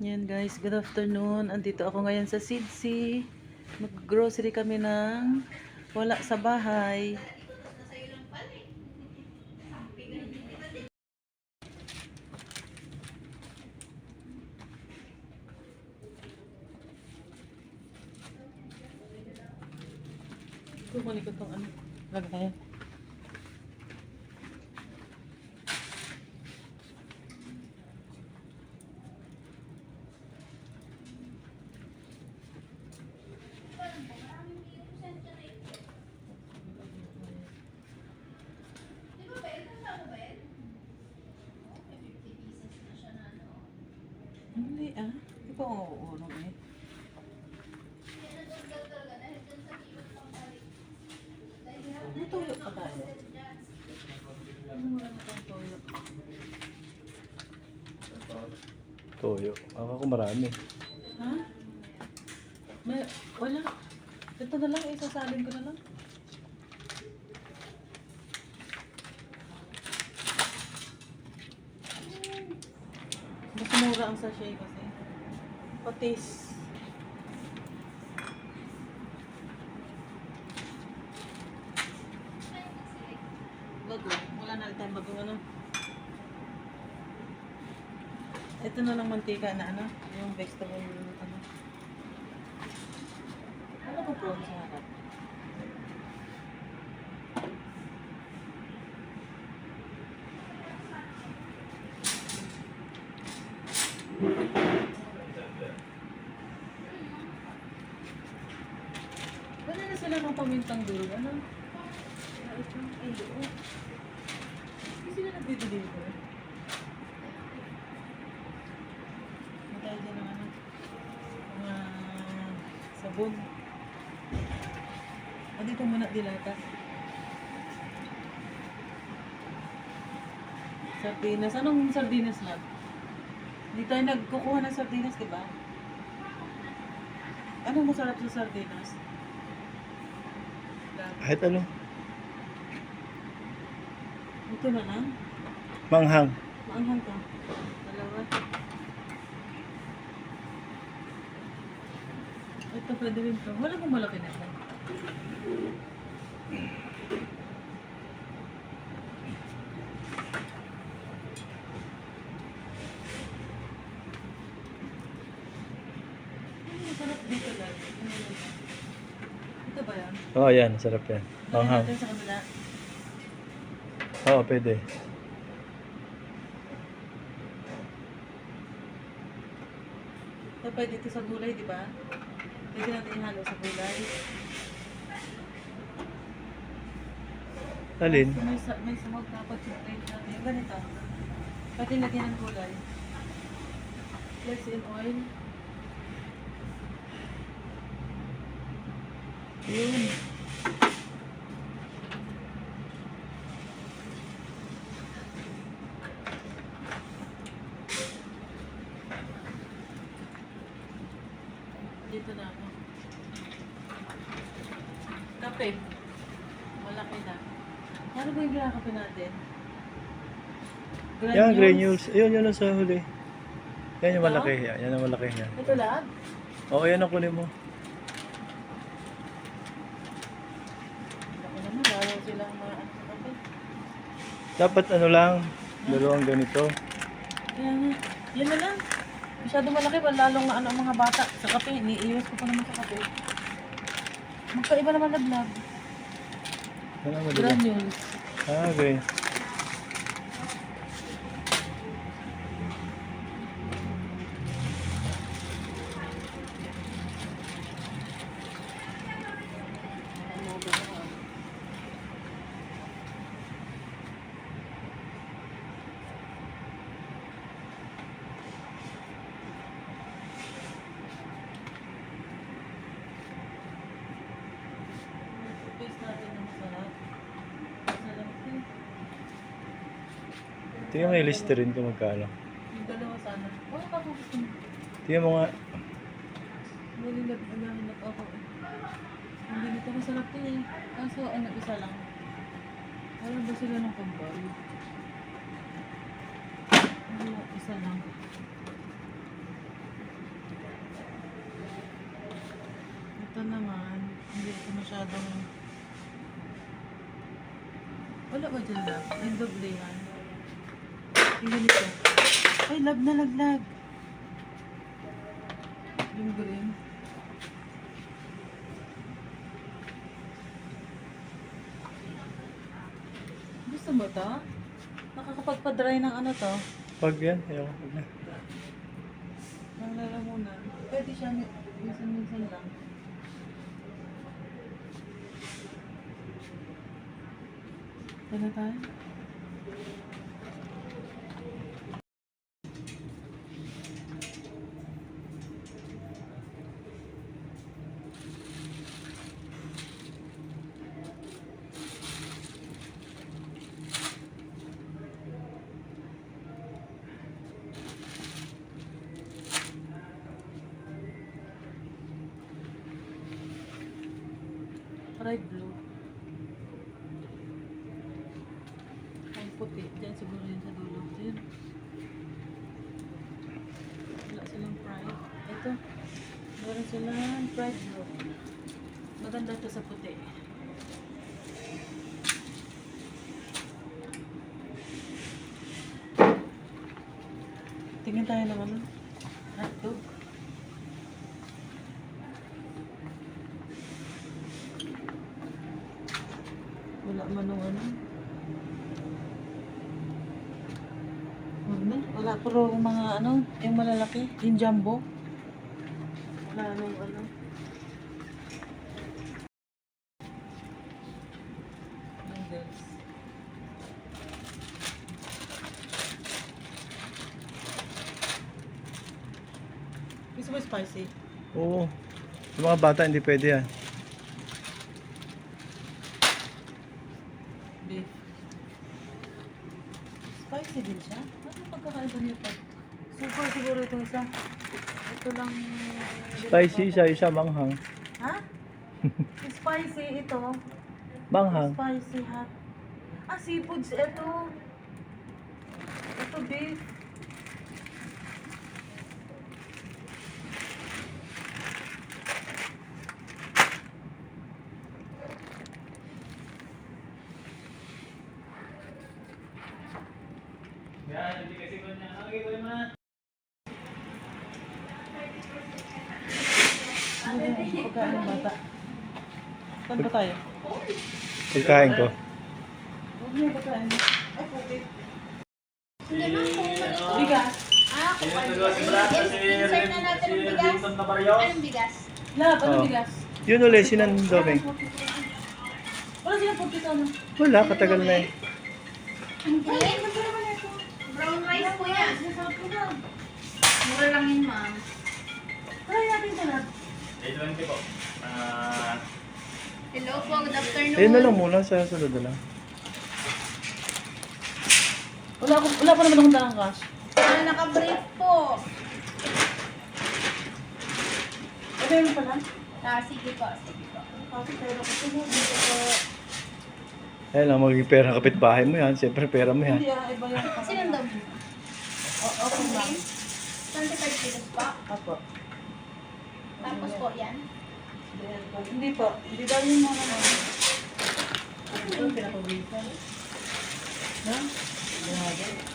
Yan guys, good afternoon. Andito ako ngayon sa Sidsi. Mag-grocery kami ng wala sa bahay. Kukunin ko itong ano. Lagay. Hindi ah. Hindi ko uuulong eh. May tuyo pa tayo. Wala na tayong tuyo. Toyo. Ako marami. Ha? May, wala. Ito na lang, isasalin ko na lang. Mas mura ang sachet kasi. Patis. Bago. Wala na rin tayong bago ano. Ito na lang mantika na ano. Yung vegetable ano. Ano ko po sa harap? Wala na sila ng pamintang dulo. Ano? Ito. Ay, doon. Hindi sila nagdi-deliver. Matay din ng ano. Mga sabon. Dito muna dilata. Sardinas. Anong sardinas lang? Hindi tayo nagkukuha ng sardinas, di ba? Anong masarap sa sardinas? Kahit ano. Ito na lang. Manghang. Maanghang ka. Dalawa. Ito pwede rin to. Wala kong malaki na ito. Masarap dito lang. Ito ba yan? Oo, yan. Sarap yan. Manghang. Ito sa kabila. Oo, pwede. Ito pwede ito sa gulay, di ba? Pwede natin ihalo sa gulay. Alin? May sumog na pag-spray natin. Yung ganito. Pwede lagyan ng gulay. Let's in oil. Yun. Dito na ako. Kape. Malaki na. Ano ba yung ginakape natin? Yan, granules. Ayun, yun ang sa huli. Yan yung malaki. Yan ang malaki yan. Ito lahat? Oo, yan ang kunin mo. Ako naman, lalo silang mga kape. Dapat ano lang, dalawang ganito. Kaya nga. Yan na lang. Masyado malaki, lalong na ano ang mga bata sa kape. Iniiwas ko pa naman sa kape. Magkaiba naman laglag. Ano mo dito? Granules. Ah, okay. Taste natin ng masarap. Masarap din. Tingnan mo yung listerine kung magkano. Yung dalawa sana. Ano ka gusto mo? Tingnan mo nga. Nalilag ako eh. Hindi nito masarap din eh. Kaso ano, isa lang. Wala ba sila ng kambal? Wala, isa lang. masyadong... Wala ba dyan lab? Yung doblehan. Yung ganito. Ay, lab na laglag. Yung green. Gusto mo to? Nakakapagpa-dry ng ano to? Pag yan, ayaw. Wag na. Ng lalamunan. Pwede siya minsan-minsan lang. Ano tayo? Bright blue. Ang puti. Diyan siguro yun sa dulo. Ayun. Wala silang pride. Ito. Meron silang pride blue. Maganda ito sa puti. Tingin tayo naman. Hotdog. Wala man nung ano. Wala pero mga ano, yung malalaki, yung jumbo. Wala nung ano. Noodles. Gusto mo spicy? Oo. Sa mga bata, hindi pwede yan. Beef. Spicy din siya? Ano pagkakaiba niya pa? Super siguro itong isa. Ito lang... Spicy, isa manghang. Ha? Spicy ito. Manghang. Spicy hot. Ah, seafoods ito. Ito beef. Ano yung pagkain ng bata? Saan ba tayo? Pagkain ko. Huwag niyo pagkain. Ay, puti. Hindi ma'am, kung Bigas. kung insert na natin ng bigas. Anong bigas? Lab, ano Oo. bigas? Yun ulit, sinandoming. Wala silang puti sa ano. Wala, katagal na eh. Hindi. Brown rice po yan. Sinasabi ko na. Mura lang yun ma'am. Try natin ito na. Hello po, good afternoon. Ayun na lang muna, sa sunod na lang. Wala pa naman akong dalang cash. Naka-brief po. Ano yun pala? Sige po, sige po. Kasi pero kasi mo dito ko. Ayun lang, magiging pera ng kapitbahay mo yan. Siyempre, pera mo yan. Hindi iba yung Sinong daw mo? Okay lang. 25 kilos po. Apo. Tapos po yan. Hindi po. Hindi daw yung mga naman. Ito yung pinakabisan. No? Grabe.